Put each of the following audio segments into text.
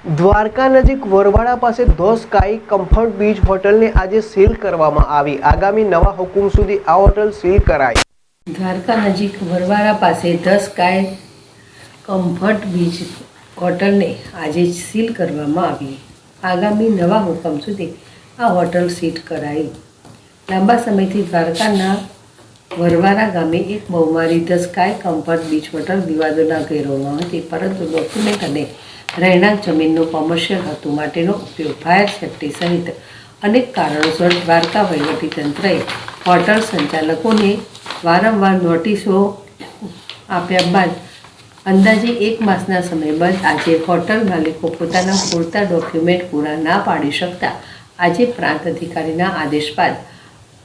દ્વારકા નજીક વરવાડા પાસે the sky comfort beach હોટલને આજે સીલ કરવામાં આવી। આગામી નવા હુકમ સુધી આ હોટલ સીલ કરાઈ। દ્વારકા નજીક વરવાડા પાસે ધ સ્કાય કમ્ફર્ટ બીચ હોટલને આજે સીલ કરવામાં આવી। આગામી નવા હુકમ સુધી આ હોટલ સીલ કરાઈ। લાંબા સમયથી દ્વારકાના વરવાડા ગામે એક બહુમાળી the sky comfort beach hotel વિવાદોના ઘેરામાં હતી, પરંતુ ડોક્યુમેન્ટ અને રહેણાંક જમીનનું કોમર્શિયલ હેતુ માટેનો ઉપયોગ, ફાયર સેફ્ટી સહિત અનેક કારણોસર દ્વારકા વહીવટીતંત્રએ હોટલ સંચાલકોને વારંવાર નોટિસો આપ્યા બાદ અંદાજે 1 માસના સમય બાદ આજે હોટલ માલિકો પોતાના પૂરતા ડોક્યુમેન્ટ પૂરા ના પાડી શકતા આજે પ્રાંત અધિકારીના આદેશ બાદ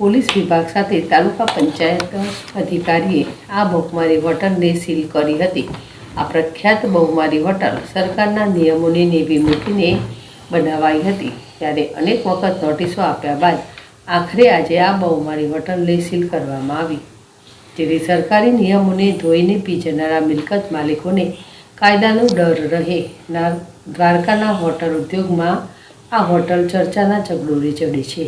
પોલીસ વિભાગ સાથે તાલુકા પંચાયત અધિકારીએ આ બહુમાળી હોટલને સીલ કરી હતી। આ પ્રખ્યાત બહુમાળી હોટલ સરકારના નિયમોને નેવી મૂકીને બનાવાઈ હતી, ત્યારે અનેક વખત નોટિસો આપ્યા બાદ આખરે આજે આ બહુમાળી હોટલને સીલ કરવામાં આવી, જેથી સરકારી નિયમોને ધોઈને પી જનારા મિલકત માલિકોને કાયદાનો ડર રહે। દ્વારકાના હોટલ ઉદ્યોગમાં આ હોટલ ચર્ચાના ચગડોળે ચડી છે।